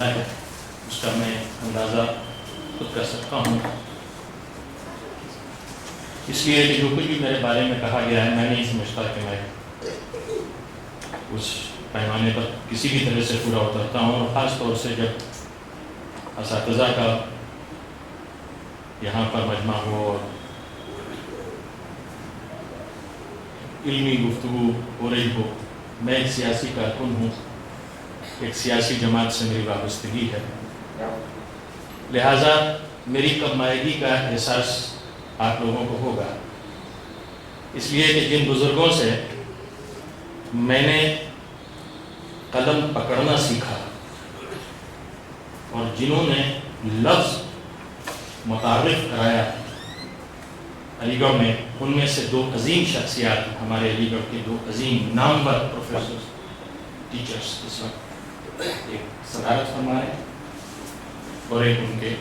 ہے اس کا میں اندازہ خود کر سکتا ہوں، اس لیے کہ جو کچھ بھی میرے بارے میں کہا گیا ہے میں نہیں سمجھتا کہ میں اس پیمانے پر کسی بھی طرح سے پورا اترتا ہوں، اور خاص طور سے جب اساتذہ کا یہاں پر مجمع ہو اور علمی گفتگو ہو رہی ہو۔ میں ایک سیاسی کارکن ہوں، ایک سیاسی جماعت سے میری وابستگی ہے، لہٰذا میری کم مائگی کا احساس آپ لوگوں کو ہوگا، اس لیے کہ جن بزرگوں سے میں نے قلم پکڑنا سیکھا اور جنہوں نے لفظ متعارف کرایا علی گڑھ میں، ان میں سے دو عظیم شخصیات ہمارے علی گڑھ کے دو عظیم نامور پروفیسر ٹیچرز اس وقت ایک صدارت فرمائے اور ایک ان کے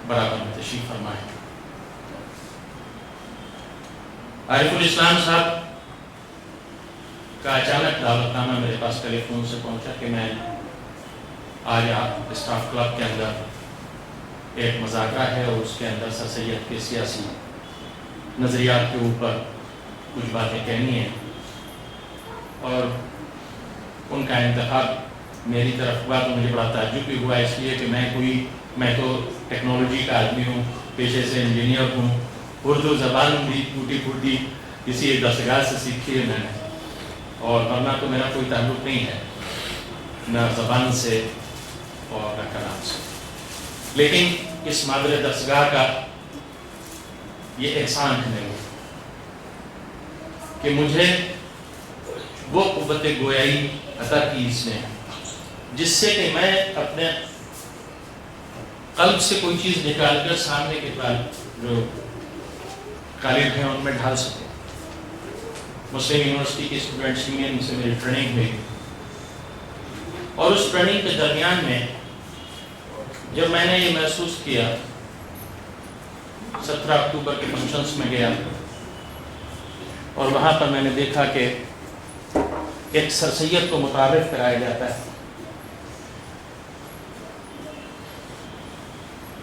برابر میں تشریف فرمائے۔ عارف الاسلام صاحب کا اچانک دعوت نامہ میرے پاس ٹیلی فون سے پہنچا کہ میں آج آپ اسٹاف کلب کے اندر ایک مذاکرہ ہے اور اس کے اندر سر سید کے سیاسی نظریات کے اوپر کچھ باتیں کہنی ہیں، اور ان کا انتخاب میری طرف ہوا تو مجھے بڑا تعجب بھی ہوا، اس لیے کہ میں تو ٹیکنالوجی کا آدمی ہوں، پیشے سے انجینئر ہوں، اردو زبان بھی ٹوٹی پھوٹی کسی ایک دستگاہ سے سیکھی ہے میں نے، اور ورنہ تو میرا کوئی تعلق نہیں ہے نہ زبان سے اور نہ کلام سے، لیکن اس مادر دستگاہ کا یہ احسان ہے میرے کہ مجھے وہ قوت گویائی عطا کی اس نے، جس سے کہ میں اپنے قلب سے کوئی چیز نکال کر سامنے کے بعد جو طالب ہیں ان میں ڈھال سکے۔ مسلم یونیورسٹی کی اسٹوڈنٹس یونین سے میری ٹریننگ ہوئی، اور اس ٹریننگ کے درمیان میں جب میں نے یہ محسوس کیا، 17 اکتوبر کے فنکشنز میں گیا اور وہاں پر میں نے دیکھا کہ ایک سر سید کو متعارف کرایا جاتا ہے،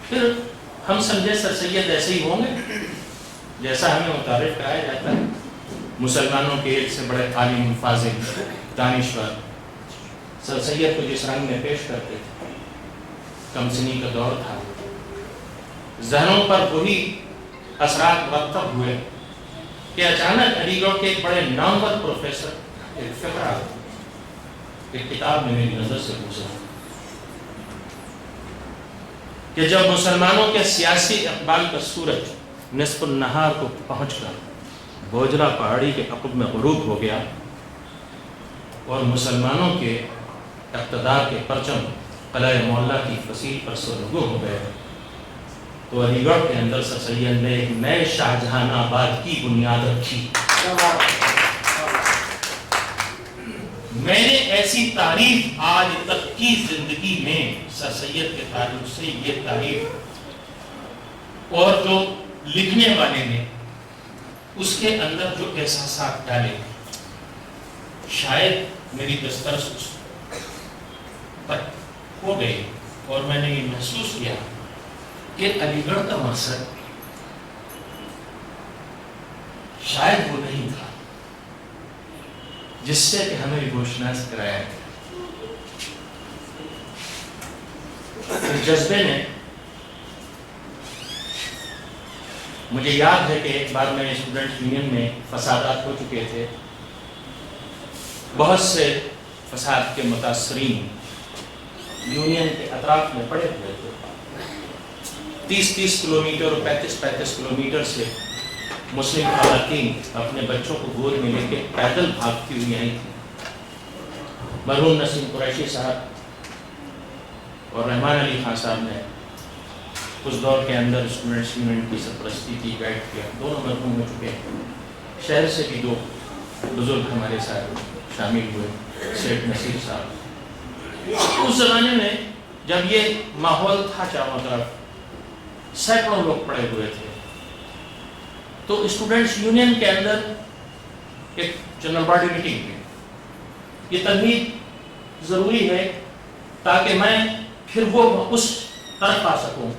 پھر ہم سمجھے سر سید ایسے ہی ہوں گے جیسا ہمیں متعارف کرایا جاتا ہے، مسلمانوں کے ایک سے بڑے عالم فاضل دانشور سر سید کو جس رنگ میں پیش کرتے تھے، کم سنی کا دور تھا، ذہنوں پر وہی اثرات مرتب ہوئے کہ اچانک علی گڑھ کے ایک بڑے نامور پروفیسر ایک فقرہ ایک کتاب میں میری نظر سے گزرا کہ جب مسلمانوں کے سیاسی اقبال کا سورج نصف النہار کو پہنچ کر بوجرا پہاڑی کے عقب میں غروب ہو گیا اور مسلمانوں کے اقتدار کے پرچم قلعہ معلیٰ کی فصیل پر سرنگوں ہو گئے، تو علی گڑھ کے اندر سر سید نے ایک نئے شاہجہان آباد کی بنیاد رکھی۔ میں نے ایسی تعریف آج تک کی زندگی میں سر سید کے تعلق سے یہ تعریف، اور جو لکھنے والے نے اس کے اندر جو احساسات ڈالے، شاید میری دسترس اس پر ہو گئی، اور میں نے یہ محسوس کیا کہ علی گڑھ کا مقصد شاید وہ نہیں تھا جس سے کہ ہمیں روشناس کرایا گیا۔ اس جذبے نے مجھے یاد ہے کہ ایک بار میں اسٹوڈنٹ یونین میں فسادات ہو چکے تھے، بہت سے فساد کے متاثرین یونین کے اطراف میں پڑے ہوئے تھے، 30 کلومیٹر اور 35 کلومیٹر سے مسلم خواتین اپنے بچوں کو گود میں لے کے پیدل بھاگتی ہوئی آئی تھی۔ مرحوم نسیم قریشی صاحب اور رحمان علی خان صاحب نے اس دور کے اندر اسٹوڈنٹس یونین کی سرپرستی کی، گائیڈ کیا، دونوں مرحوم ہو چکے ہیں۔ شہر سے بھی دو بزرگ ہمارے ساتھ شامل ہوئے، سیٹ نصیر صاحب۔ اس زمانے میں جب یہ ماحول تھا چاروں طرف سینکڑوں لوگ پڑے ہوئے تھے، تو اسٹوڈنٹس یونین کے اندر ایک جنرل باڈی میٹنگ میں یہ تمہید ضروری ہے تاکہ میں پھر وہ اس طرف آ سکوں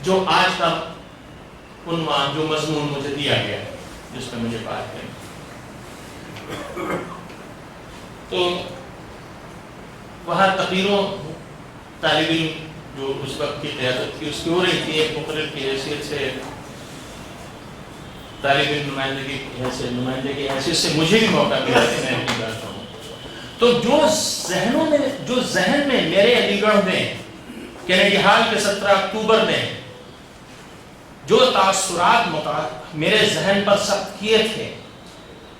جو آج کا عنوان، جو مضمون مجھے دیا گیا ہے، جس پہ مجھے بات کریں۔ تو وہاں تقریروں طالب علم جو اس وقت کی قیادت کی اس کی ہو رہی تھی، ایک مقرر کی حیثیت سے، طالب علم نمائندگی کی حیثیت سے مجھے بھی موقع ملا کہ میں اپنی بات کروں۔ تو جو ذہن میں میرے علی گڑھ میں کینیڈی ہال کے 17 اکتوبر میں جو تاثرات میرے ذہن پر ثبت کیے تھے،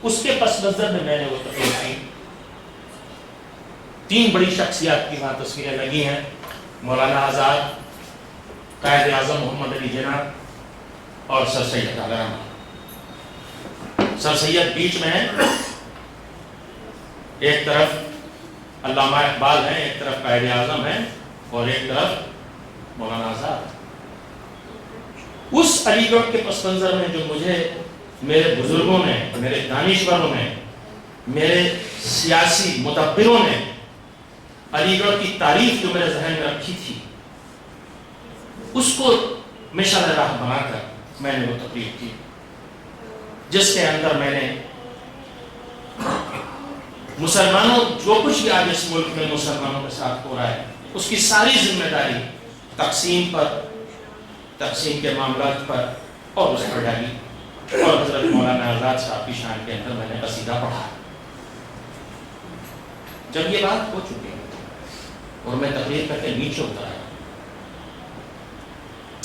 اس کے پس منظر میں نے وہ تقریر کی۔ 3 بڑی شخصیات کی وہاں تصویریں لگی ہیں، مولانا آزاد، قائد اعظم محمد علی جناح اور سر سید علامہ۔ سر سید بیچ میں ہے، ایک طرف علامہ اقبال ہیں، ایک طرف قائد اعظم ہیں اور ایک طرف مولانا آزاد۔ اس علی گڑھ کے پس منظر میں جو مجھے میرے بزرگوں نے، میرے دانشوروں نے، میرے سیاسی مدبروں نے علی گڑھ کی تعریف جو میرے ذہن میں رکھی تھی، اس کو مشعل راہ بنا کر میں نے وہ تقریر کی، جس کے اندر میں نے مسلمانوں جو کچھ بھی آج اس ملک میں مسلمانوں کے ساتھ ہو رہا ہے، اس کی ساری ذمہ داری تقسیم کے معاملات پر اور اس پر ڈالی، اور حضرت مولانا آزاد صاحب کی شان کے اندر میں نے قصیدہ پڑھا۔ جب یہ بات ہو چکی اور میں تقریر کر کے نیچے اتر آیا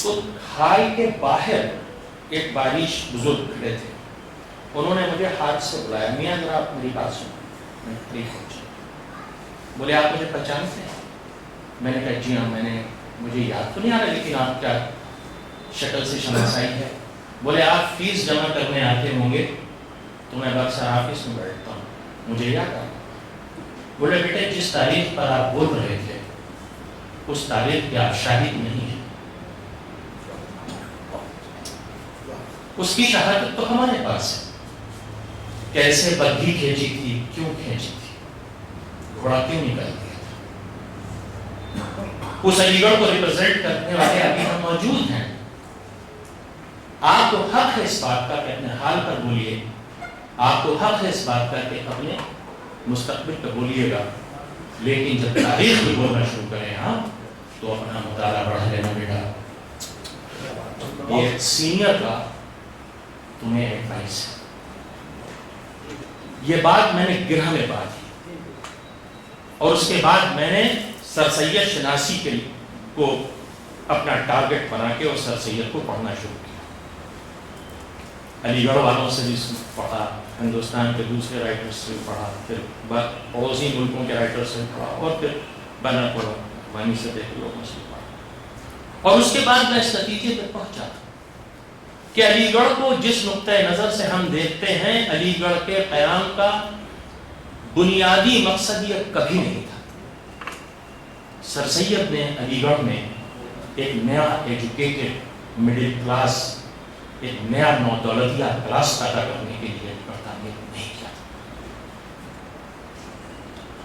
تو ہال کے باہر ایک بارش بزرگ کھڑے تھے، انہوں نے مجھے ہاتھ سے بلایا، میاں ذرا آپ میری بات سنو۔ میں تقریر پہنچا، بولے آپ مجھے پہچانتے ہیں؟ میں نے کہا جی ہاں، مجھے یاد تو نہیں آ رہا، لیکن آپ کا شکل سے شناسائی ہے۔ بولے آپ فیس جمع کرنے آتے ہوں گے تو میں اکثر آفس میں بیٹھتا ہوں، مجھے یاد آ۔ بولے بیٹے جس تاریخ پر آپ بول رہے تھے اس تاریخ کے آپ شاہد نہیں ہیں، اس کی شہادت تو ہمارے پاس ہے، کیسے بدھی کھینچی تھی، کیوں کھینچی تھی، گھوڑا کیوں نکل گیا تھا۔ اس علی گڑھ کو ریپرزینٹ کرنے والے ابھی ہم موجود ہیں۔ آپ کو حق ہے اس بات کا کہ اپنے حال پر بولیے، آپ کو حق ہے اس بات کا کہ اپنے مستقبل پہ بولیے گا، لیکن جب تاریخ بھی بولنا شروع کریں آپ تو اپنا مطالعہ بڑھا لینا بیٹا۔ یہ سینئر کا تمہیں ایڈوائس ہے۔ یہ بات میں نے گرہ میں پا دی، اور اس کے بعد میں نے سر سید شناسی کو اپنا ٹارگٹ بنا کے اور سر سید کو پڑھنا شروع کیا۔ علی گڑھ والوں سے بھی پڑھا، ہندوستان کے دوسرے رائٹر سے بھی پڑھا، پھر پڑوسی ملکوں کے رائٹر سے بھی پڑھا، اور پھر بین الاقوامی سطح کے لوگوں سے پڑھا۔ اور اس کے بعد میں اس نتیجے پہ پہنچا کہ علی گڑھ کو جس نقطۂ نظر سے ہم دیکھتے ہیں، علی گڑھ کے قیام کا بنیادی مقصد یہ کبھی نہیں تھا۔ سر سید نے علی گڑھ میں ایک نیا ایجوکیٹڈ مڈل کلاس، ایک نیا نودولتیہ کلاس پیدا کرنے کے لیے برطانیہ نہیں کیا تھا۔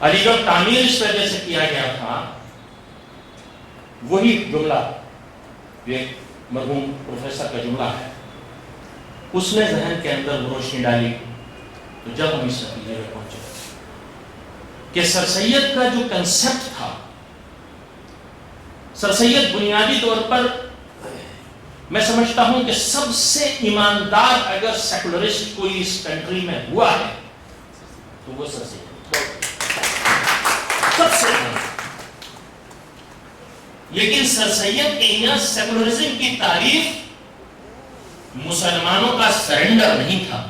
علی گڑھ تعمیر اس وجہ سے کیا گیا تھا، وہی جملہ جو ایک مرحوم پروفیسر کا جملہ ہے، اس نے ذہن کے اندر روشنی ڈالی۔ تو جب ہم اس نتیجے میں پہنچے کہ سر سید کا جو کنسپٹ تھا، سر سید بنیادی طور پر میں سمجھتا ہوں کہ سب سے ایماندار اگر سیکولرسٹ کوئی اس کنٹری میں ہوا ہے تو وہ سر سید سب سے ایماندار۔ لیکن سر سید کے یہاں سیکولرزم کی تعریف مسلمانوں کا سرنڈر نہیں تھا۔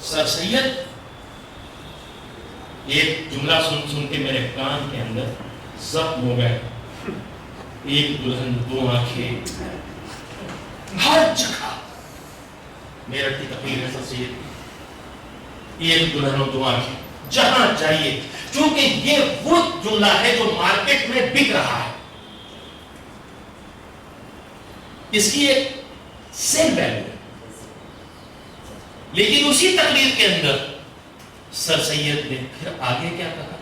سر سید ایک جملہ سن کے میرے کان کے اندر زخم ہو گئے، ایک دلہن دو آنکھیں، ہر جگہ میرٹ کی تقریر ہے سر سید، ایک دلہن دو آنکھیں، جہاں چاہیے، کیونکہ یہ وہ جملہ ہے جو مارکیٹ میں بک رہا ہے، اس کی ایک سیل ویلیو ہے۔ لیکن اسی تقریر کے اندر سر سید نے پھر آگے کیا کہا؟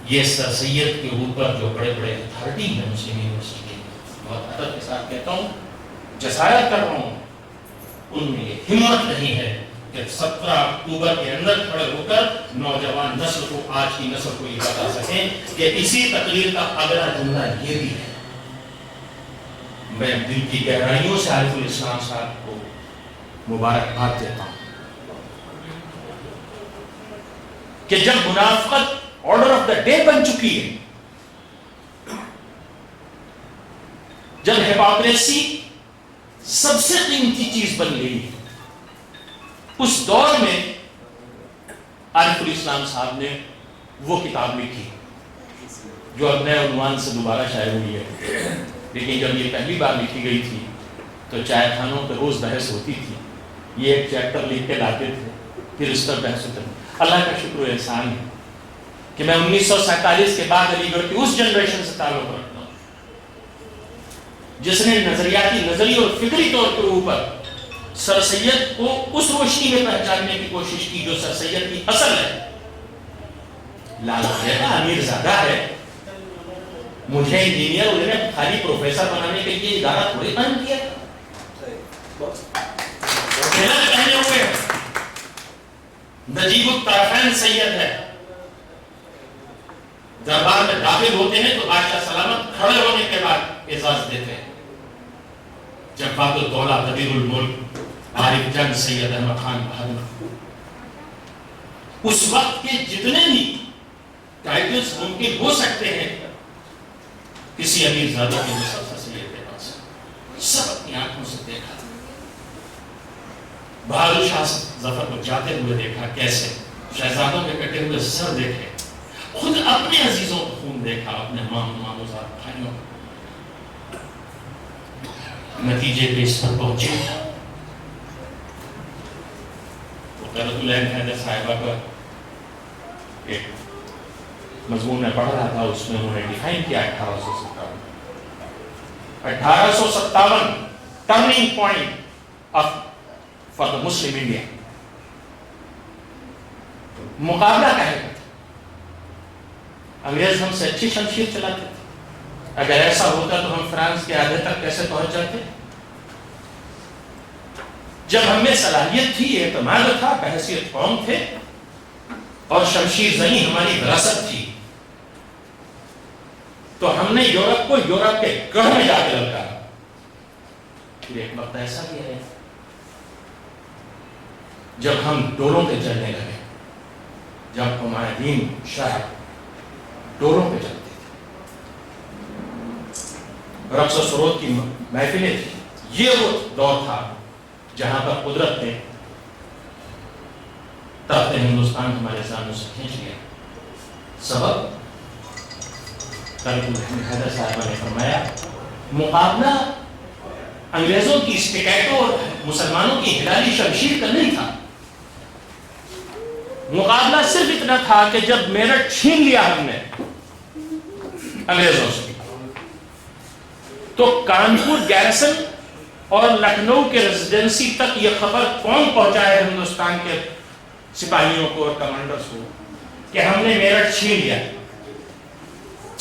یہ سر سید کے اوپر جو بڑے بڑے اتھارٹی ہیں مسلم یونیورسٹی کے، بہت ادب کے ساتھ کہتا ہوں، جسارت کر رہا ہوں، ان میں یہ ہمت نہیں ہے کہ 17 اکتوبر کے اندر کھڑے ہو کر نوجوان نسل کو، آج کی نسل کو یہ بتا سکیں کہ اسی تقریر کا اگلا جملہ یہ بھی ہے۔ میں دل کی گہرائیوں سے عارف الاسلام صاحب کو مبارکباد دیتا ہوں کہ جب منافقت آرڈر آف دا ڈے بن چکی ہے، جب ہپوکریسی سب سے قیمتی چیز بن گئی ہے، اس دور میں عارف الاسلام صاحب نے وہ کتاب لکھی جو اب نئے عنوان سے دوبارہ شائع ہوئی ہے، لیکن جب یہ پہلی بار لکھی گئی تھی تو چائے خانوں پہ روز بحث ہوتی تھی، یہ ایک چیپٹر لکھ کے لاتے تھے، پھر اس پر بحث ہوتا تھا۔ اللہ کا شکر و احسان ہے کہ میں 1947 کے بعد علی گڑھ کی اس جنریشن سے تعلق رکھتا ہوں جس نے نظریاتی، نظری اور فکری طور کے اوپر سر سید کو اس روشنی میں پہچاننے کی کوشش کی جو سر سید کی اصل ہے۔ لال قلعہ امیر زادہ ہے، مجھے انجینئر انہیں خالی پروفیسر بنانے کے لیے ادارہ تھوڑی قائم کیا پہنے ہوئے ہیں۔ نجیب الطرفین سید ہے، دربار میں داخل ہوتے ہیں تو بادشاہ سلامت کھڑے ہونے کے بعد اعزاز دیتے ہیں۔ جفات الدولہ قدیر الملک عارف جنگ سید احمد خان بہادر، اس وقت کے جتنے بھی ٹائٹلز ممکن ہو سکتے ہیں کسی امیر زادہ کے مسلسل سید کے پاس، سب اپنی آنکھوں سے دیکھا۔ بہادر شاہ ظفر کو جاتے ہوئے دیکھا، کیسے شہزادوں کے کٹے ہوئے سر دیکھے، خود اپنے عزیزوں کو خون دیکھا، اپنے ماموزاد بھائیوں کو۔ نتیجے پہ اس پر پہنچے۔ قرۃ العین حیدر صاحبہ کا ایک مضمون میں پڑھ رہا تھا، اس میں انہوں نے ڈیفائن کیا 1857 turning point for the Muslim India. مقابلہ کہے گا، انگریز ہم سے اچھی شمشیر چلاتے تھے، اگر ایسا ہوتا تو ہم فرانس کے آدھے تک کیسے پہنچ جاتے؟ جب ہم میں صلاحیت تھی، اعتماد تھا، بحیثیت قوم تھے اور شمشیر زنی ہماری وراثت تھی، تو ہم نے یورپ کو یورپ کے گڑھ میں جا کے للکارا۔ پھر ایک وقت ایسا بھی ہے جب ہم ڈولوں پہ چلنے لگے، جب ہمارے دین شاہ ڈولوں پہ چلتے تھے، رقص و سرود کی محفلیں تھیں۔ یہ وہ دور تھا جہاں پر قدرت نے تخت ہندوستان ہمارے سامنے سے کھینچ لیا۔ سبب حیدر صاحبہ نے فرمایا، مقابلہ انگریزوں کی اسٹیکیٹو اور مسلمانوں کی ہلالی شمشیر کا نہیں تھا، مقابلہ صرف اتنا تھا کہ جب میرٹھ چھین لیا ہم نے انگریزوں سے، تو کانپور گیرسن اور لکھنؤ کے ریزیڈنسی تک یہ خبر کون پہنچائے ہندوستان کے سپاہیوں کو اور کمانڈرز کو کہ ہم نے میرٹھ چھین لیا،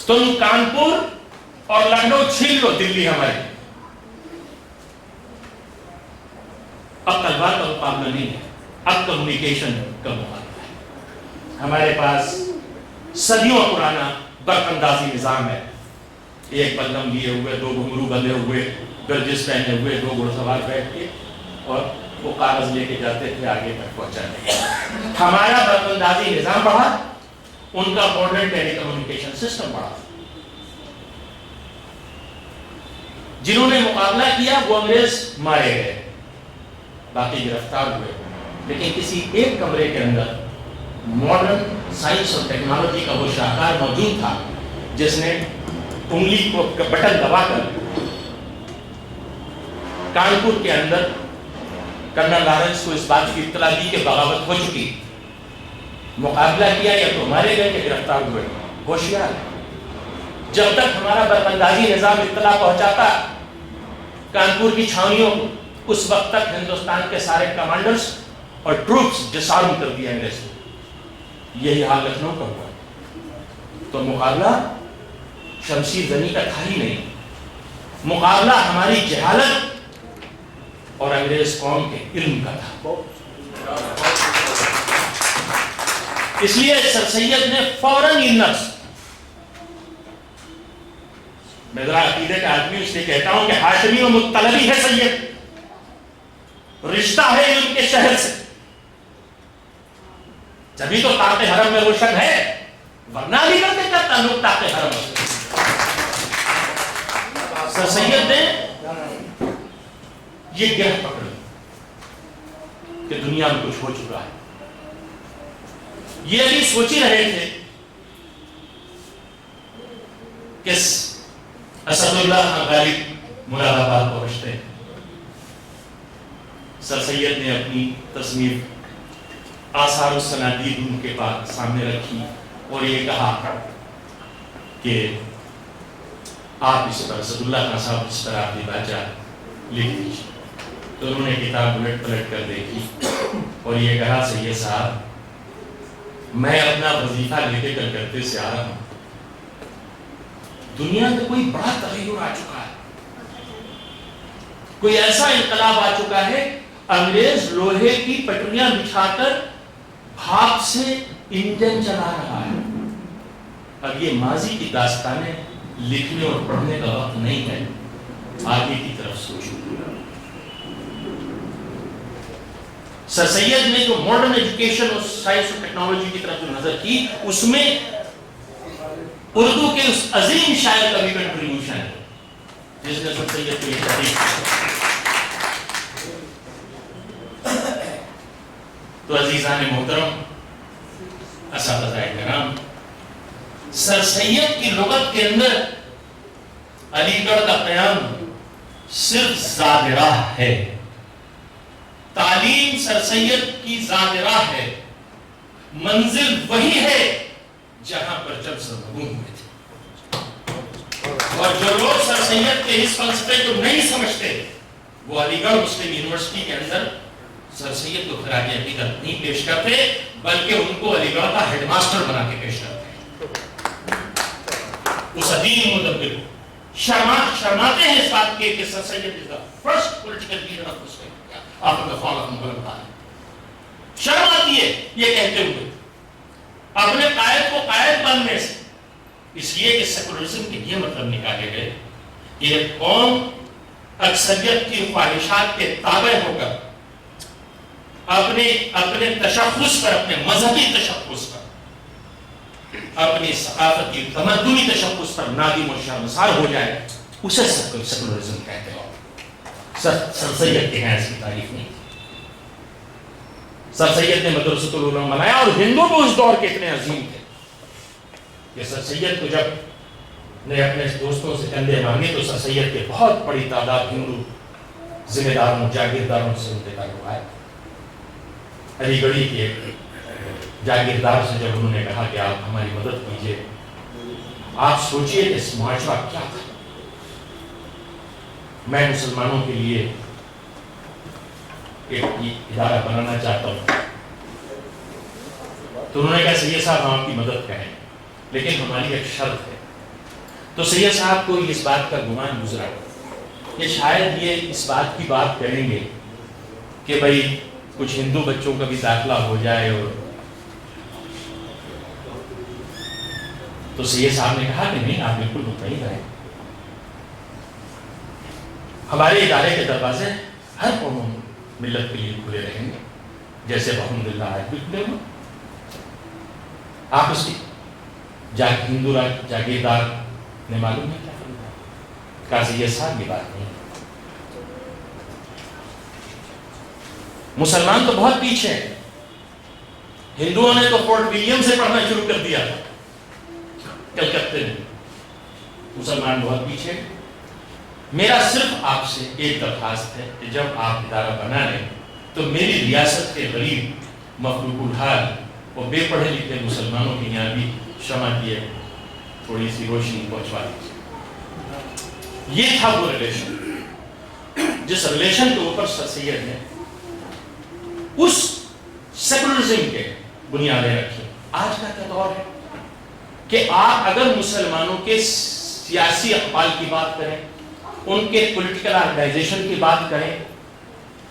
تم کانپور اور لکھنؤ چھین لو، دلی ہماری۔ اب تلوار کا مقابلہ نہیں ہے، اب کمیونیکیشن کا مقابلہ ہے۔ ہمارے پاس صدیوں پرانا برق اندازی نظام ہے، ایک بلم لیے ہوئے، دو گھنگرو بندھے ہوئے، گرجس پہنے ہوئے، دو گھوڑ سوار بیٹھ کے، اور وہ کاغذ لے کے جاتے تھے آگے تک پہنچانے۔ ہمارا برق اندازی نظام بڑھا، ان کا ماڈرن ٹیلی کمیونیکیشن سسٹم بڑھا۔ جنہوں نے مقابلہ کیا وہ انگریز مارے گئے، باقی گرفتار ہوئے، لیکن کسی ایک کمرے کے اندر ماڈرن سائنس اور ٹیکنالوجی کا وہ شاہکار موجود تھا جس نے انگلی کو بٹن دبا کر کانپور کے اندر کرنل لارنس کو اس بات کی اطلاع دی کہ بغاوت ہو چکی، مقابلہ کیا یا تو مارے گئے یا گرفتار ہوئے۔ ہوشیار، جب تک ہمارا برقندازی نظام اطلاع پہنچاتا کانپور کی چھاؤنیوں کو، اس وقت تک ہندوستان کے سارے کمانڈرز اور ٹروپس ڈسارم کر دیا انگریز نے. یہی حال لکھنؤ کا ہوا. تو مقابلہ شمشیر زنی کا تھا ہی نہیں, مقابلہ ہماری جہالت اور انگریز قوم کے علم کا تھا. اس لیے سر سید نے فوراً یہ نفس, میں ذرا عقیدے کا آدمی اس لیے کہتا ہوں کہ ہاشمی و مطلبی ہے سید, رشتہ ہے علم کے شہر سے, جبھی تو طاق حرم میں روشن ہے, ورنہ بھی کرتے کا تعلق طاق حرم سے. سر سید نے یہ گرہ پکڑ کہ دنیا میں کچھ ہو چکا ہے. یہ ابھی سوچ ہی رہے تھے کہ اسد اللہ خان غالب مراد آباد پہنچتے ہیں. سر سید نے اپنی تصنیف آثار الصنادید ان کے پاس سامنے رکھی اور یہ کہا کہ آپ اس پر اسد اللہ خان صاحب اس پر آپ باجا لکھ دیجیے. تو انہوں نے کتاب الٹ پلٹ کر دیکھی اور یہ کہا سید صاحب میں اپنا وظیفہ لے کے کلکتے سے آ رہا ہوں, دنیا میں کوئی بڑا تغیر آ چکا ہے, کوئی ایسا انقلاب آ چکا ہے, انگریز لوہے کی پٹریاں بچھا کر بھاپ سے انجن چلا رہا ہے. اب یہ ماضی کی داستانیں لکھنے اور پڑھنے کا وقت نہیں ہے, آگے کی طرف سوچو. سر سید نے جو ماڈرن ایجوکیشن اور سائنس اور ٹیکنالوجی کی طرف جو نظر کی, اس میں اردو کے اس عظیم شاعر کا بھی کنٹریبیوشن ہے جس نے سر سید کو یہ تعریف کی. تو عزیزان محترم, اساتذہ کرام, سر سید کی لغت کے اندر علی گڑھ کا قیام صرف زاد راہ ہے. تعلیم سر سید کی زاد راہ ہے, منزل وہی ہے جہاں پر جب سرگم ہوئے تھے. اور جو لوگ سر سید کے اس فلسفے کو نہیں سمجھتے وہ علی گڑھ مسلم یونیورسٹی کے اندر سر سید کو خراج عقیدت نہیں پیش کرتے, بلکہ ان کو علی گڑھ کا ہیڈ ماسٹر بنا کے پیش کرتے ہیں. اس عظیم مدبر شرماتے ہیں اس بات کے کہ سر سید is the first political leader of Muslim after the fall of Mughal Empire. شرم آتی ہے یہ کہتے ہوئے اپنے قائد کو قائد بننے سے, اس لیے کہ سیکولرزم کے یہ مطلب نکالے گئے کہ یہ قوم اکثریت کی خواہشات کے تابع ہو کر اپنے تشخص پر, اپنے مذہبی تشخص پر, اپنی ثقافتی تمدنی تشخص پر نادم و شرمسار ہو جائے, اسے سیکولرزم کہتے ہیں. سر سید کے ہیں اس کی تعریف نہیں. سر سید نے مدرسۃ العلوم بنایا, اور ہندو بھی اس دور کے اتنے عظیم تھے کہ سر سید کو جب نے اپنے دوستوں سے کندھے مانگے تو سر سید کے بہت بڑی تعداد ہندو ذمہ داروں جاگیرداروں سے ان کے تعلق آئے. علی گڑھی کے جاگیردار سے جب انہوں نے کہا کہ آپ ہماری مدد کیجیے, آپ سوچئے کہ اس معاشرہ کیا تھا, میں مسلمانوں کے لیے ایک ادارہ بنانا چاہتا ہوں. تو انہوں نے کہا سید صاحب ہم آپ کی مدد کریں, لیکن ہماری ایک شرط ہے. تو سید صاحب کو اس بات کا گمان گزرا کہ شاید یہ اس بات کی بات کریں گے کہ بھائی کچھ ہندو بچوں کا بھی داخلہ ہو جائے. اور تو سید صاحب نے کہا کہ نہیں, آپ بالکل مطمئن رہیں, ہمارے ادارے کے دروازے ہر قوم ملت کے لیے کھلے رہیں گے, جیسے الحمدللہ آج بھی کھلے ہوئے. آپ اس کی ہندو جاگیردار نے معلوم ہے کیا کرنا, کہا سید صاحب یہ بات نہیں, مسلمان تو بہت پیچھے ہیں. ہندوؤں نے تو فورٹ ولیم سے پڑھنا شروع کر دیا تھا کلکتے میں, مسلمان بہت پیچھے. میرا صرف آپ سے ایک درخواست ہے کہ جب آپ ادارہ بنا لیں تو میری ریاست کے غریب مخلوق الحال اور بے پڑھے لکھے مسلمانوں کی یہاں بھی شمع کی تھوڑی سی روشنی پہنچوا دیجیے. یہ تھا وہ ریلیشن, جس ریلیشن کے اوپر سر سید نے اس سیکولرزم کے بنیادیں رکھی. آج کا کیا دور ہے کہ آپ اگر مسلمانوں کے سیاسی اقبال کی بات کریں, ان کے پولیٹیکل آرگنائزیشن کی بات کریں,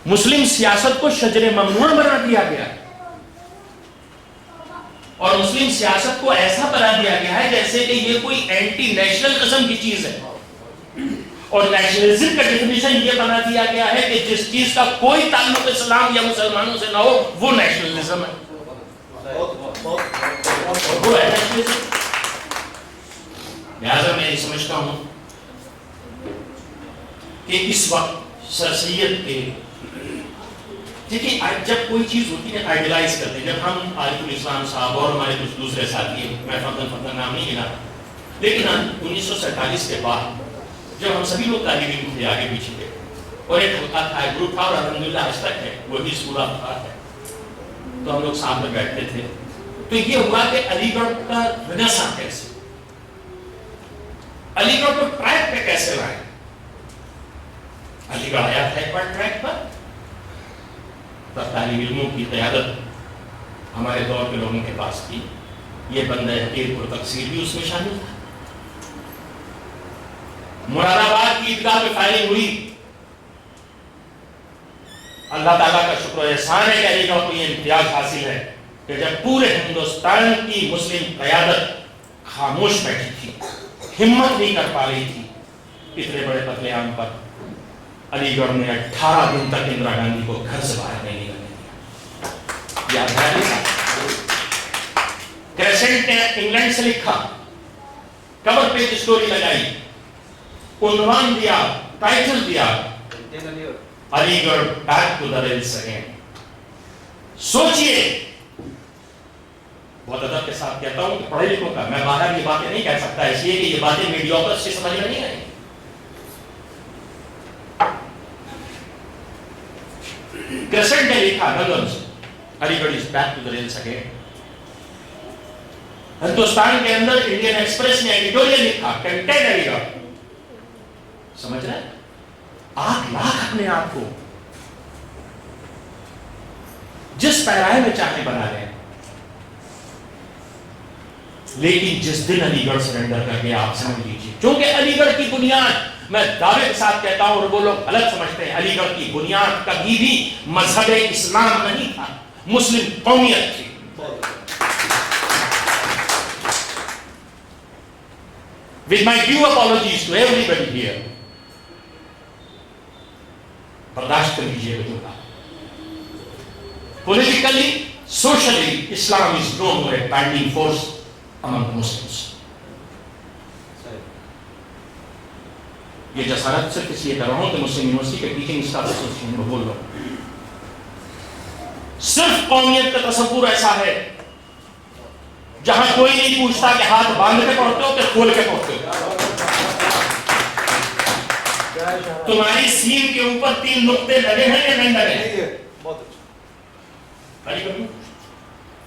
مسلم سیاست کو شجر ممنوع بنا دیا گیا اور مسلم سیاست کو ایسا بنا دیا گیا ہے جیسے کہ یہ کوئی اینٹی نیشنل قسم کی چیز ہے, اور نیشنلزم کا ڈیفینیشن یہ بنا دیا گیا ہے کہ جس چیز کا کوئی تعلق اسلام یا مسلمانوں سے نہ ہو وہ نیشنلزم ہے. وہ ہے نیشنلزم. لہذا میں یہ سمجھتا ہوں کہ اس وقت سر سید کے دیکھیں جب کوئی چیز ہوتی ہے آئیڈیلائز کرتے ہیں, جب ہم عارف الاسلام صاحب اور ہمارے کچھ دوسرے ساتھی, میں فردن نام نہیں لینا, لیکن 1947 کے بعد جب ہم سبھی لوگ طالب علم تھے آگے پیچھے تھے اور ایک حلقہ تھا, ایک گروپ تھا, اور الحمدللہ آج تک ہے, وہی اسکول آف تھاٹ ہے, تو ہم لوگ ساتھ میں بیٹھتے تھے. تو یہ ہوا کہ علی گڑھ کا رنیسانس کیسے, علی گڑھ کو ٹریک پہ کیسے لائیں. علی گڑھ آیا تھا ایک بار ٹریک پر, طالب علموں کی قیادت ہمارے دور کے لوگوں کے پاس تھی. یہ بندہ حقیر پر تقسیر بھی اس میں شامل تھا. مراد آباد کی عیدگاہ پہ فائرنگ ہوئی. اللہ تعالیٰ کا شکر و احسان ہے کہ علی گڑھ کو یہ امتیاز حاصل ہے کہ جب پورے ہندوستان کی مسلم قیادت خاموش بیٹھی تھی, ہمت نہیں کر پا رہی تھی, اتنے بڑے قتل عام پر علی گڑھ میں 18 دن تک اندرا گاندھی کو گھر سے باہر نہیں نکلنے دیا. کریسنٹ نے انگلینڈ سے لکھا, کور پیج اسٹوری لگائی, عنوان دیا, ٹائٹل دیا, Aligarh back to the rails again. سوچئے, بہت ادب کے ساتھ کہتا ہوں کہ پڑھے لکھوں کا, میں باہر یہ باتیں نہیں کہہ سکتا اس لیے کہ یہ باتیں میڈیوکر سے سمجھ میں نہیں آئی. کریسنٹ نے لکھا لندن سے, Aligarh is back to the rails again. Hindustan کے اندر انڈین ایکسپریس نے ایڈیٹوریل لکھا, کنٹینٹ علی گڑھ. سمجھ رہے ہیں, آپ لاکھ اپنے آپ کو جس پیرائے میں چاہے بنا لیں, لیکن جس دن علی گڑھ سرنڈر کر گیا آپ سمجھ لیجیے, کیونکہ علی گڑھ کی بنیاد, میں دعوے کے ساتھ کہتا ہوں اور وہ لوگ غلط سمجھتے ہیں, علی گڑھ کی بنیاد کبھی بھی مذہب اسلام نہیں تھا, مسلم قومیت تھی. With my due apologies to everybody here, برداشت کر لیجیے گا جملہ, politically, socially, Islam is no more a binding force among the Muslims. یہ جسارت صرف اس لیے کر رہا ہوں کہ مسلم یونیورسٹی کے ٹیچنگ اسٹاف ایسوسیشن میں بول رہا ہوں. صرف قومیت کا تصور ایسا ہے جہاں کوئی نہیں پوچھتا کہ ہاتھ باندھ کے پڑھتے ہو کہ کھول کے پڑھتے ہو. تمہاری سین کے اوپر 3 نقطے لگے ہیں یا نہیں لگے ہیں؟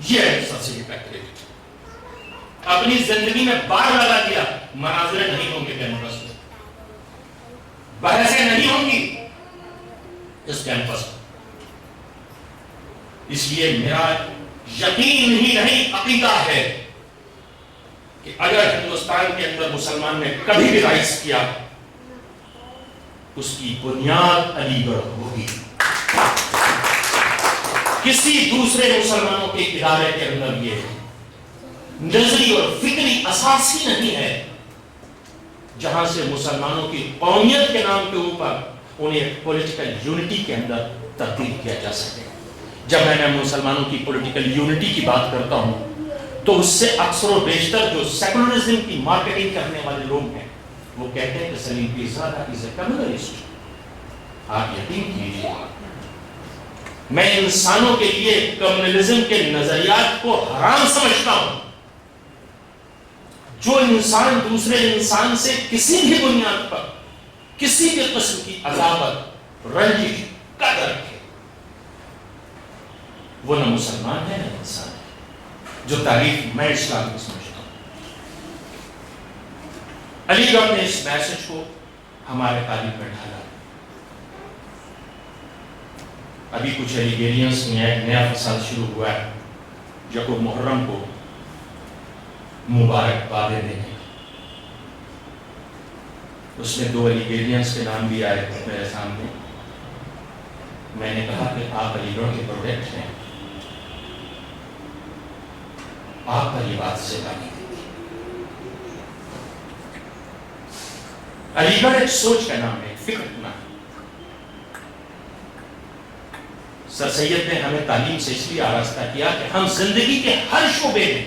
یہ ہے سب سے یہ اپنی زندگی میں بار لگا دیا, مناظریں نہیں ہوں گے کیمپس میں, بحثیں نہیں ہوں گی اس کیمپس میں. اس لیے میرا یقین ہی نہیں عقیدہ ہے کہ اگر ہندوستان کے اندر مسلمان نے کبھی بھی رائز کیا, اس کی بنیاد علی گڑھ ہوگی. کسی دوسرے مسلمانوں کے ادارے کے اندر یہ نظری اور فکری اساسی نہیں ہے جہاں سے مسلمانوں کی قومیت کے نام کے اوپر انہیں پولیٹیکل یونٹی کے اندر تبدیل کیا جا سکے. جب میں مسلمانوں کی پولیٹیکل یونٹی کی بات کرتا ہوں تو اس سے اکثر و بیشتر جو سیکولرزم کی مارکیٹنگ کرنے والے لوگ ہیں وہ کہتے ہیں کہ سلیم پیزادہ از اے کمیونسٹ. آپ یقین کیجیے, میں انسانوں کے لیے کمیونزم کے نظریات کو حرام سمجھتا ہوں. جو انسان دوسرے انسان سے کسی بھی بنیاد پر کسی بھی قسم کی عداوت, رنجش, قدر رکھے, وہ نہ مسلمان ہے نہ انسان ہے. جو تعریف میں اسلام کی سمجھتا ہوں. علی گڑھ نے اس میسج کو ہمارے تعلیم میں ڈالا. ابھی کچھ الیگیرینس میں ایک نیا فساد شروع ہوا ہے یکم محرم کو مبارکبادیں دینے. اس میں 2 الیگیرینس کے نام بھی آئے میرے سامنے. میں نے کہا کہ آپ علی گڑھ کے پروڈکٹ ہیں, آپ پر یہ بات سے نہیں دیتی. علی گڑھ ایک سوچ کا نام ہے, فکر کا نام. سر سید نے ہمیں تعلیم سے اس لیے آراستہ کیا کہ ہم زندگی کے ہر شعبے میں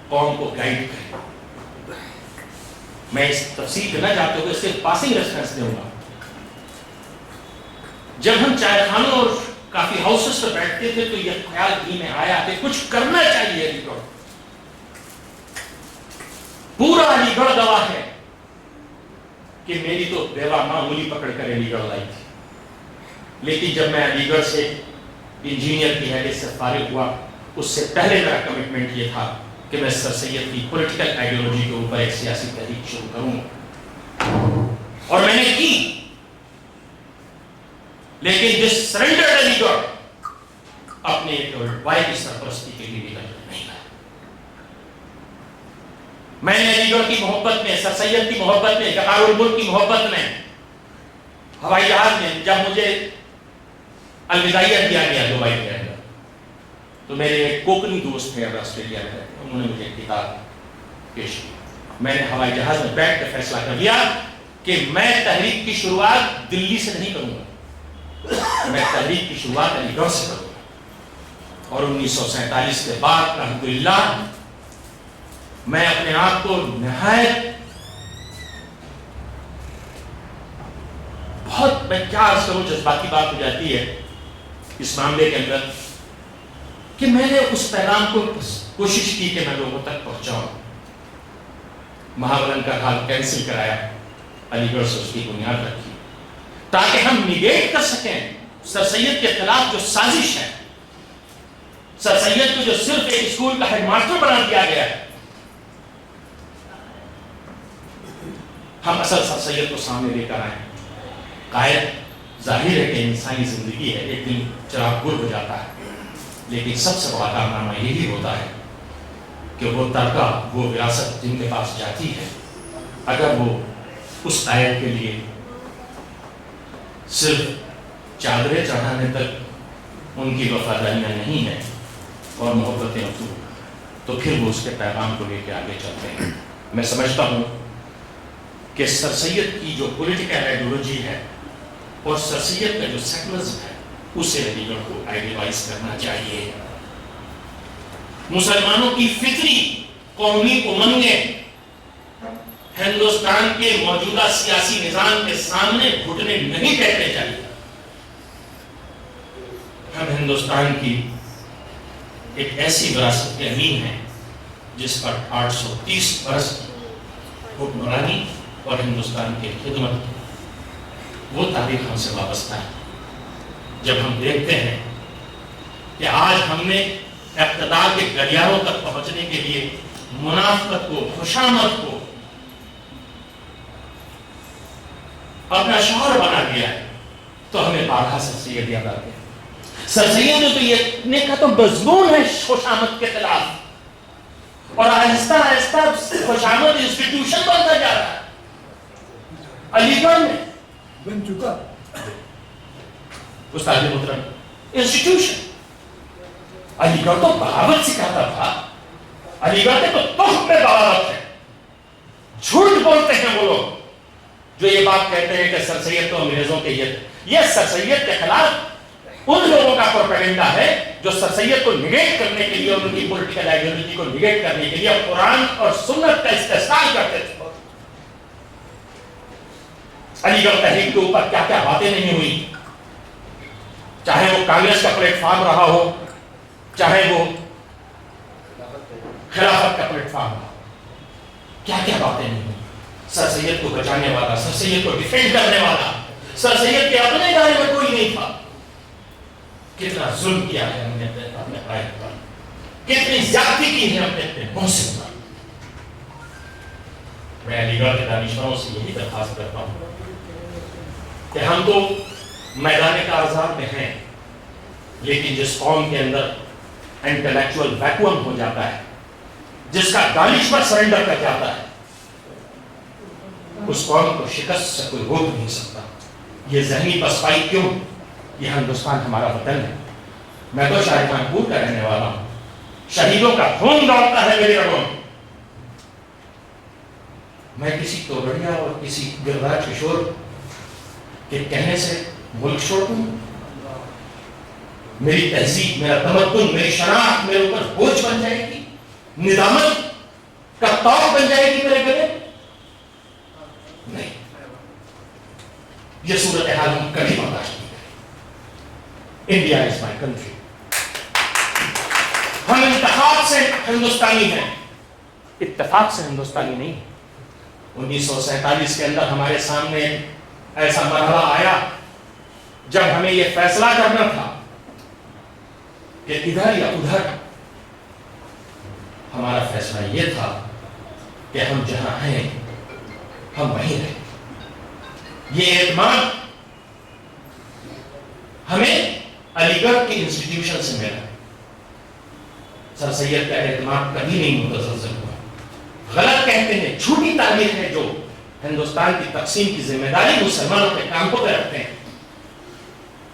قوم کو گائیڈ کریں. میں اس تفصیل پہ نہ جاتے ہوئے صرف پاسنگ ریفرنس دوں گا. جب ہم چائے خانوں اور کافی ہاؤسز پر بیٹھتے تھے تو یہ خیال ہی میں آیا کہ کچھ کرنا چاہیے. علی گڑھ, پورا علی گڑھ گواہ ہے کہ میری تو بیوہ معمولی پکڑ کر علی گڑھ لائی تھی. لیکن جب میں علی گڑھ سے انجینئر کی حیثیت سے فارغ ہوا, اس سے پہلے میرا کمٹمنٹ یہ تھا کہ میں سر سید کی پولیٹیکل آئیڈیالوجی کے اوپر ایک سیاسی تحریک شروع کروں, اور میں نے کی. لیکن جس سرنڈر علی گڑھ اپنے ایک وائے کی سرپرستی کے لیے نکل نہیں گیا. میں نے علی گڑھ کی محبت میں, سر سید کی محبت میں, جقار الملک کی محبت میں, ہوائی جہاز میں جب مجھے الوداعیہ دیا گیا دبئی کے اندر, تو میرے ایک کوکنی دوست تھے آسٹریلیا میں, انہوں نے مجھے ایک کتاب پیش کی. میں نے ہوائی جہاز میں بیٹھ کر فیصلہ کر لیا کہ میں تحریک کی شروعات دلی سے نہیں کروں گا, میں تحریک کی شروعات علی گڑھ سے کروں گا. اور 1947 کے بعد الحمدللہ میں اپنے آپ کو نہایت بہت, میں کیا عرض کروں, جذباتی بات ہو جاتی ہے اس معاملے کے اندر, کہ میں نے اس پیغام کو کوشش کی کہ میں لوگوں تک پہنچاؤں. مہاولن کا حال کینسل کرایا, علی گڑھ سے اس کی بنیاد رکھی تاکہ ہم نیگیٹ کر سکیں سر سید کے خلاف جو سازش ہے. سر سید کو جو صرف ایک اسکول کا ہیڈ ماسٹر بنا دیا گیا ہے, ہم اصل سر سید کو سامنے لے کر آئیں. قائد ظاہر ہے کہ انسانی زندگی ہے, ایک دن چراغ گل ہو جاتا ہے, لیکن سب سے بڑا کارنامہ یہی ہوتا ہے کہ وہ ترکہ, وہ وراثت جن کے پاس جاتی ہے, اگر وہ اس قائد کے لیے صرف چادریں چڑھانے تک ان کی وفاداریاں نہیں ہیں اور محبتیں افزوں, تو پھر وہ اس کے پیغام کو لے کے آگے چلتے ہیں. میں سمجھتا ہوں کہ سر سید کی جو پولیٹیکل آئیڈیالوجی ہے اور سر سید کا جو سیکولرزم ہے, اسے علی گڑھ کو آئیڈیلائز کرنا چاہیے. مسلمانوں کی فطری قومی امنگیں ہندوستان کے موجودہ سیاسی نظام کے سامنے گھٹنے نہیں ٹیکنے چاہیے. ہم ہندوستان کی ایک ایسی وراثت کے امین ہیں جس پر 830 برس کی حکمرانی اور ہندوستان کی خدمت, وہ تاریخ ہم سے وابستہ ہے. جب ہم دیکھتے ہیں کہ آج ہم نے اقتدار کے گلیاروں تک پہنچنے کے لیے منافقت کو, خوشامد کو اپنا شعار بنا دیا ہے, تو ہمیں بارہا سر سید یاد آتے ہیں. سر سید نے تو یہ کہا تو مضمون ہے خوشامد کے خلاف, اور آہستہ آہستہ خوشامد انسٹیٹیوشن بنتا جا رہا ہے. علی گڑھ میں بن چکا استاد محترم انسٹیٹیوشن. علی گڑھ تو بغاوت سکھاتا تھا, علی گڑھ تو تخم میں بغاوت ہے. جھوٹ بولتے ہیں وہ لوگ جو یہ بات کہتے ہیں کہ سر سید تو انگریزوں کے یہ سر سید کے خلاف ان لوگوں کا پروپیگنڈا ہے جو سر سید کو نگیٹ کرنے کے لیے اور ان کی پولیٹیکل آئیڈیالوجی کو نگیٹ کرنے کے لیے قرآن اور سنت کا استحصال کرتے تھے. علی گڑھ تحریک کے اوپر کیا کیا باتیں نہیں ہوئی, چاہے وہ کانگریس کا پلیٹ فارم رہا ہو, چاہے وہ خلافت کا پلیٹ فارم رہا ہو, کیا کیا باتیں نہیں ہوئی. سر سید کو بچانے والا, سر سید کو ڈیفینڈ کرنے والا, سر سید کے اپنے دائرے میں کوئی نہیں تھا. کتنا ظلم کیا ہے ہم نے اپنے قائد پر, کتنی زیادتی کی ہے اپنے محسن پر. میں علی گڑھ کے دانشوروں سے یہی درخواست کرتا ہوں کہ ہم تو میدان کارزار میں ہیں, لیکن جس قوم کے اندر انٹلیکچوئل ویکوم ہو جاتا ہے، جس کا دانشور سرنڈر کر جاتا ہے، اس قوم کو شکست سے کوئی روک نہیں سکتا۔ یہ ذہنی پسپائی کیوں؟ یہ ہندوستان ہمارا وطن ہے۔ میں تو شاہ جہاں پور کا رہنے والا ہوں، شہیدوں کا خون دوڑتا ہے میرے رگوں میں۔ میں کسی توگڑیا اور کسی گرراج کشور کے کہنے سے ملک چھوڑ دوں؟ میری تہذیب، میرا تمدن، میری شناخت میرے اوپر بوجھ بن جائے گی، ندامت کا توق بن جائے گی میرے گلے؟ نہیں، یہ صورتحال ہم کبھی برداشت نہیں کریں۔ India is my country. ہم انتخاب سے ہندوستانی ہیں، اتفاق سے ہندوستانی نہیں۔ 1947 کے اندر ہمارے سامنے ایسا مرحلہ آیا جب ہمیں یہ فیصلہ کرنا تھا کہ ادھر یا ادھر۔ ہمارا فیصلہ یہ تھا کہ ہم جہاں ہیں ہم وہیں رہیں۔ یہ اعتماد ہمیں علی گڑھ کی انسٹیٹیوشن سے ملا۔ سر سید کا اعتماد کبھی نہیں متزلزل ہوا۔ غلط کہتے ہیں، جھوٹی تاریخ ہے جو ہندوستان کی تقسیم کی ذمہ داری مسلمانوں کے کانپوں پہ رکھتے ہیں۔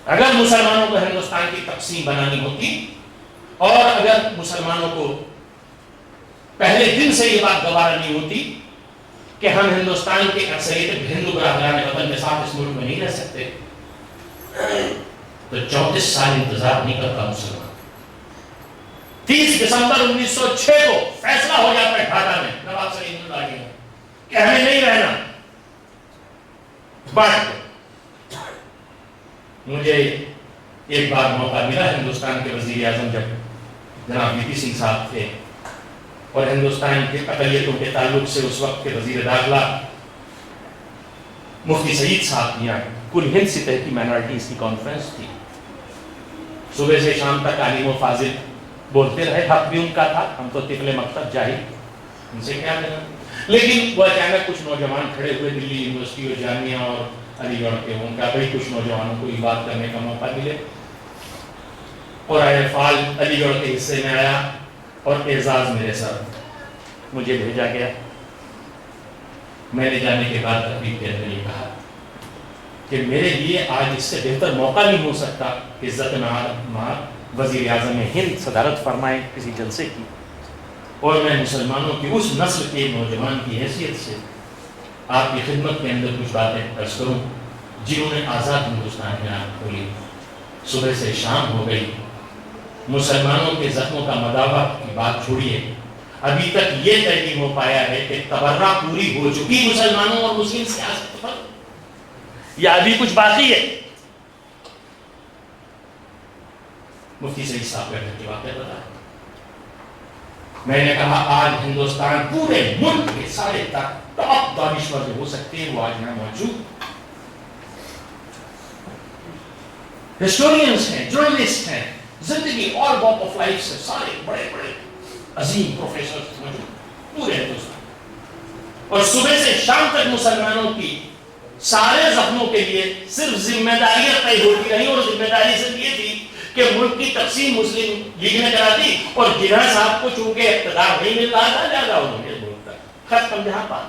اگر مسلمانوں کو ہندوستان کی تقسیم بنانی ہوتی اور اگر مسلمانوں کو پہلے دن سے یہ بات گوارا نہیں ہوتی کہ ہم ہندوستان کے اکثریت ہندو برادران وطن کے ساتھ اس ملک میں نہیں رہ سکتے، تو 34 سال انتظار نہیں کرتا مسلمان۔ 30 دسمبر 1906 کو فیصلہ ہو جاتا ہے ڈھاکہ میں نواب سلیم اللہ کے کہ ہمیں نہیں رہنا۔ بٹ مجھے ایک بار موقع ملا، ہندوستان کے وزیر اعظم جب جناب وی پی سنگھ صاحب تھے اور ہندوستان کے اقلیتوں کے تعلق سے اس وقت کے وزیر داخلہ مفتی سعید صاحب یہاں کل ہند سطح کی مائنورٹیز کی کانفرنس تھی۔ صبح سے شام تک عالم و فاضل بولتے رہے، حق بھی ان کا تھا، ہم تو طفل مکتب جاہل، ان سے کیا لینا۔ لیکن وہ اچانک کچھ نوجوان کھڑے ہوئے دلی یونیورسٹی اور جامعہ اور علی گڑھ کے، ان کا بھائی کچھ نوجوانوں کو یہ بات کرنے کا موقع ملے، اور فال علی گڑھ کے حصے میں آیا اور اعزاز میرے سر مجھے بھیجا گیا۔ میں نے جانے کے بعد تقریب کے اندر یہ کہا کہ میرے لیے آج اس سے بہتر موقع نہیں ہو سکتا کہ عزت مآب وزیر اعظم ہند صدارت فرمائے کسی جلسے کی، اور میں مسلمانوں کی اس نسل کے نوجوان کی حیثیت سے آپ کی خدمت کے اندر کچھ باتیں عرض کروں جنہوں نے آزاد ہندوستان میں آنکھ کھولی۔ صبح سے شام ہو گئی، مسلمانوں کے زخموں کا مداوع کی بات چھوڑیے، ابھی تک یہ طے نہیں ہو پایا ہے کہ تبرہ پوری ہو چکی مسلمانوں اور مسلم سیاست پر، یا ابھی کچھ باقی ہے۔ مفتی سعید صاحب کا گھر کے واقعہ بتایا۔ میں نے کہا آج ہندوستان پورے ملک کے سارے ٹاپ دانشور جو ہو سکتے ہیں وہ آج یہاں موجود، ہسٹورینز ہیں، جرنلسٹ ہیں، زندگی اور واک آف لائف سے سارے بڑے بڑے عظیم پروفیسر موجود پورے ہندوستان، اور صبح سے شام تک مسلمانوں کی سارے زخموں کے لیے صرف ذمہ داریاں طے ہوتی رہی، اور ذمہ داری صرف یہ تھی کہ ملک کی تقسیم مسلم لیگ نے کرا دی، اور جناح صاحب کو چونکہ اقتدار نہیں مل رہا تھا لہذا انہوں نے ملک تک ختم جہاں پا۔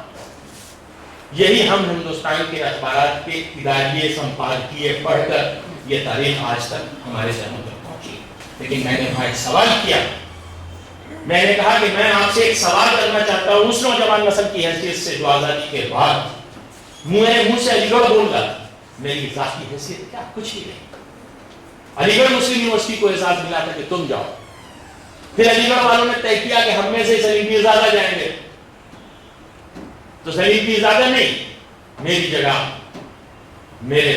یہی ہم ہندوستان کے اخبارات کے اداریے سمپادکیے پڑھ کر یہ تاریخ آج تک ہمارے ذہنوں تک پہنچی۔ لیکن میں نے وہاں ایک سوال کیا، میں نے کہا کہ میں آپ سے ایک سوال کرنا چاہتا ہوں اس نوجوان نسل کی حیثیت سے جو آزادی کے بعد منہ سے علی گڑھ بول رہا، میری ذاتی حیثیت کیا کچھ بھی نہیں۔ علی گڑھ مسلم یونیورسٹی کو اعزاز ملا تھا کہ تم جاؤ، پھر علی گڑھ والوں نے طے کیا کہ ہم میں سے سلیم پیرزادہ جائیں گے، تو سلیم پیرزادہ نہیں، میری جگہ میرے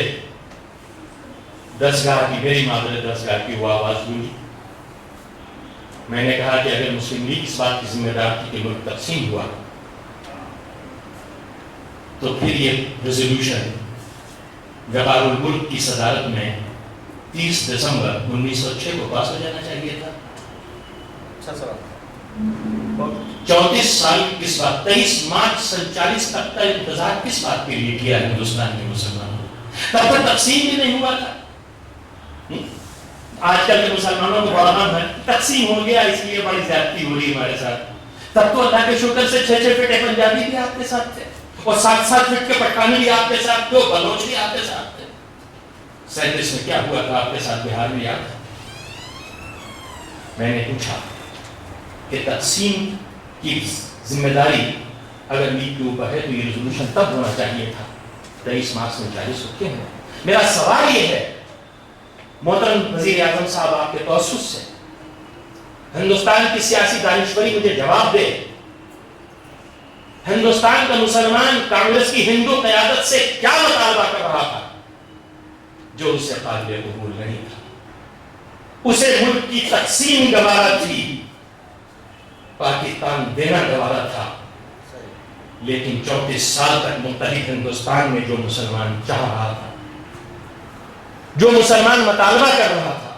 درسگاہ کی، میری مادر درسگاہ کی وہ آواز گونجی۔ میں نے کہا کہ اگر مسلم لیگ اس بات کی ذمہ دار تھی کہ ملک تقسیم ہوا، تو پھر یہ ریزولوشن وقار الملک کی صدارت میں 30 دسمبر 1906 کو پاس ہو جانا چاہیے تھا۔ 34 سال کس بات، 23 مارچ 47 تک کا انتظار کس بات کے لیے کیا ہندوستان کے مسلمانوں نے؟ تب تک تقسیم بھی نہیں ہوا تھا۔ آج کل کے مسلمانوں کو بڑا غم ہے، تقسیم ہو گیا اس لیے بڑی زیادتی ہو رہی ہے ہمارے ساتھ. تب تو اللہ کے شکر سے 6 فٹ پنجابی بھی آپ کے ساتھ تھے اور 7 فٹ کے پٹھانی بھی آپ کے ساتھ تھے اور بلوچ بھی آپ کے ساتھ تھے. 37 میں کیا ہوا تھا آپ کے ساتھ بہار میں یاد ہے؟ میں نے پوچھا کہ تقسیم کی ذمہ داری اگر لیگ کے اوپر ہے تو یہ ریزولوشن تب ہونا چاہیے تھا. 23 مارچ میں 40 کیوں ہے؟ میرا سوال یہ ہے محترم وزیر اعظم صاحب آپ کے توسط سے ہندوستان کی سیاسی دانشوری مجھے جواب دے. ہندوستان کا مسلمان کانگریس کی ہندو قیادت سے کیا مطالبہ کر رہا تھا جو اس سے قابل قبول نہیں تھا؟ اسے ملک کی تقسیم گوارا تھی، پاکستان دینا گوارا تھا، لیکن 34 سال تک متحد ہندوستان میں جو مسلمان چاہ رہا تھا، جو مسلمان مطالبہ کر رہا تھا،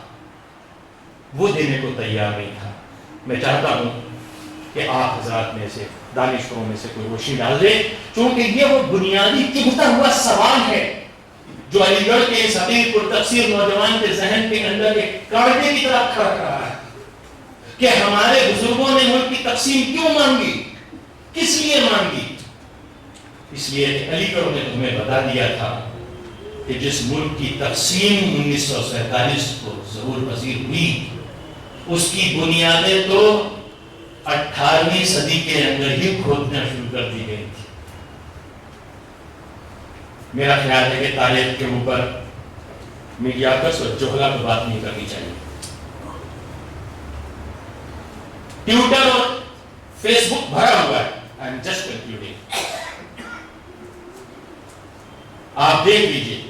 وہ دینے کو تیار نہیں تھا. میں چاہتا ہوں کہ آپ حضرات میں سے دانشوروں میں سے کوئی روشنی ڈال دے، چونکہ یہ وہ بنیادی چبھتا ہوا سوال ہے جو علی گڑھ کے اس حقیق پر تفسیر نوجوان کے ذہن کے اندر ایک کانٹے کی طرح کھڑا رہا ہے کہ ہمارے بزرگوں نے ملک کی تقسیم کیوں مانگی، کس لیے مانگی؟ اس لیے کہ علی گڑھ نے تمہیں بتا دیا تھا کہ جس ملک کی تقسیم 1947 کو ظہور پذیر ہوئی اس کی بنیادیں تو 18ویں صدی کے اندر ہی کھودنا شروع کر دی گئی تھی. میرا خیال ہے کہ تاریخ کے اوپر میڈیا کس اور جوہلا کو بات نہیں کرنی چاہیے. ٹویٹر اور فیس بک بھرا ہوا ہے. I am just concluding. آپ دیکھ لیجیے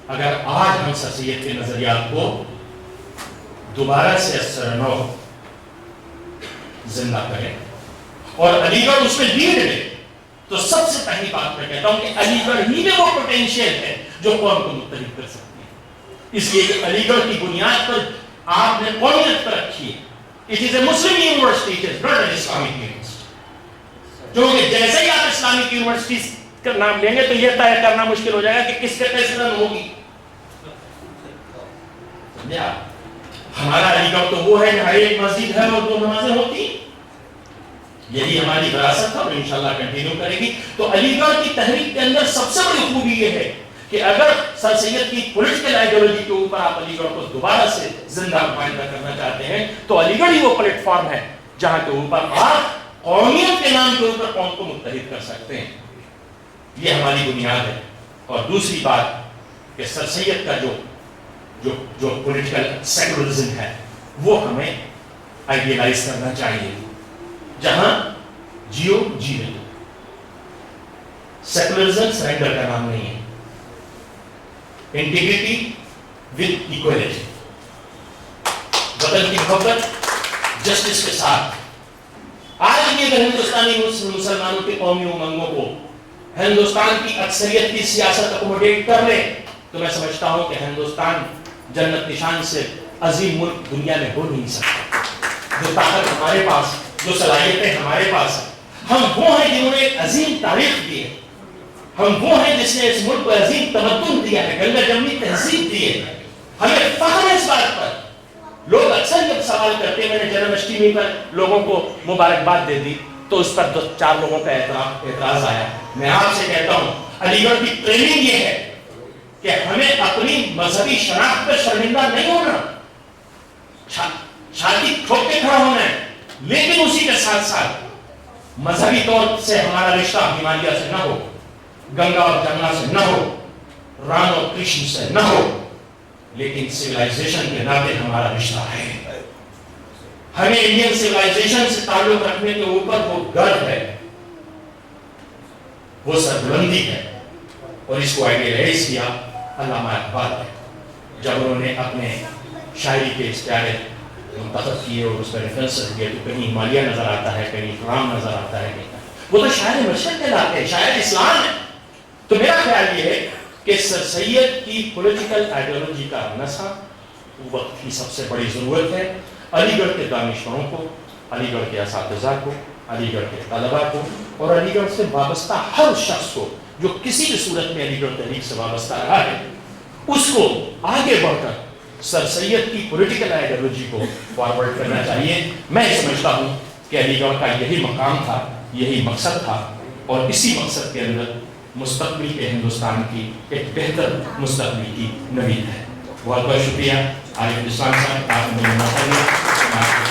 اگر آج ہم سر سید کے نظریات کو دوبارہ سے اثر نو زندہ کریں اور علی گڑھ اس میں لیڈ لے تو سب سے پہلی بات میں کہتا ہوں کہ علی گڑھ ہی میں وہ پوٹینشیل ہے جو قوم کو مختلف کر سکتی ہے. اس لیے کہ علی گڑھ کی بنیاد پر آپ نے قومیت پر رکھی ہے. It is a Muslim university, it is not an Islamic university. کیونکہ جیسے ہی آپ اسلامک یونیورسٹیز کا نام لیں گے تو یہ طے کرنا مشکل ہو جائے گا کہ کس کے کیسے رن ہوگی. ہمارا علی گڑھ تو وہ ہے جہاں ایک مسجد ہے اور 2 نمازیں ہوتی ہیں. یہی ہماری وراثت ہے اور انشاءاللہ کنٹینیو کرے گی. تو علی گڑھ کی تحریک کے اندر سب سے بڑی خوبی یہ ہے کہ اگر سر سید کی پولیٹیکل آئیڈیالوجی کے اوپر آپ علی گڑھ کو دوبارہ سے زندہ پائندہ کرنا چاہتے ہیں تو علی گڑھ ہی وہ پلیٹ فارم ہے جہاں کے اوپر آپ قومیت کے نام کے اوپر قوم کو متحد کر سکتے ہیں. یہ ہماری بنیاد ہے. اور دوسری بات کہ سر سید کا جو پولیٹیکل سیکولرزم ہے وہ ہمیں آئیڈیلائز کرنا چاہیے. جہاں جیو جی لو. سیکولرزم سرنڈر کا نام نہیں ہے. انٹیگریٹی ود ایکوالٹی، وطن کی محبت جسٹس کے ساتھ. آج بھی اگر ہندوستانی مسلمانوں کے قومی امنگوں کو ہندوستان کی اکثریت کی سیاست اکوموڈیٹ کر لے تو میں سمجھتا ہوں کہ ہندوستان جنت نشان سے عظیم ملک دنیا میں ہو نہیں سکتا. جو طاقت ہمارے پاس، جو صلاحیتیں ہمارے پاس ہیں، ہم وہ ہیں جنہوں نے ایک عظیم تاریخ دی ہے. ہم وہ ہیں جس نے اس ملک کو عظیم تمدن دیا ہے، گنگا جمنی تہذیب دی ہے. ہمیں فخر ہے اس بات پر. لوگ اکثر جب سوال کرتے ہیں، میں نے جنم اشٹمی پر لوگوں کو مبارکباد دے دی تو اس پر 2-4 لوگوں کا اعتراض آیا. میں آپ سے کہتا ہوں علی گڑھ کی ٹریننگ یہ ہے کہ ہمیں اپنی مذہبی شناخت پر شرمندہ نہیں ہونا، چھاتی ٹھوک کے کھڑا ہونا ہے، لیکن اسی کے ساتھ ساتھ مذہبی طور سے ہمارا رشتہ ہمالیہ سے نہ ہو، گنگا اور جمنا سے نہ ہو، رام اور کرشن سے نہ ہو، لیکن سیولائزیشن کے ناطے ہمارا رشتہ ہے. ہمیں انڈین سیولائزیشن سے تعلق رکھنے کے اوپر وہ گرو ہے، وہ سربلندی ہے. اور اس کو آئیڈیلائز کیا علامہ اقبال ہے جب انہوں نے اپنے شاعری کے اس پیارے منتخب کیے اور اس پر ریفرنس کیا تو کہیں ہمالیہ نظر آتا ہے، کہیں رام نظر آتا ہے. وہ تو شاعر مشرق کہلاتے ہیں، شاعر اسلام ہے. تو میرا خیال یہ ہے کہ سر سید کی پولیٹیکل آئیڈیالوجی کا نسخہ وقت کی سب سے بڑی ضرورت ہے. علی گڑھ کے دانشوروں کو، علی گڑھ کے اساتذہ کو، علی گڑھ کے طلباء کو اور علی گڑھ سے وابستہ ہر شخص کو جو کسی بھی صورت میں علی گڑھ تحریک سے وابستہ رہا ہے، اس کو آگے بڑھ کر سر سید کی پولیٹیکل آئیڈیالوجی کو فارورڈ کرنا چاہیے. میں سمجھتا ہوں کہ علی گڑھ کا یہی مقام تھا, یہی مقصد تھا, اور اسی مقصد کے اندر مستقبل کے ہندوستان کی ایک بہتر مستقبل کی نوید ہے. بہت بہت شکریہ عارف الاسلام صاحب, آپ نے مجھے موقع دیا.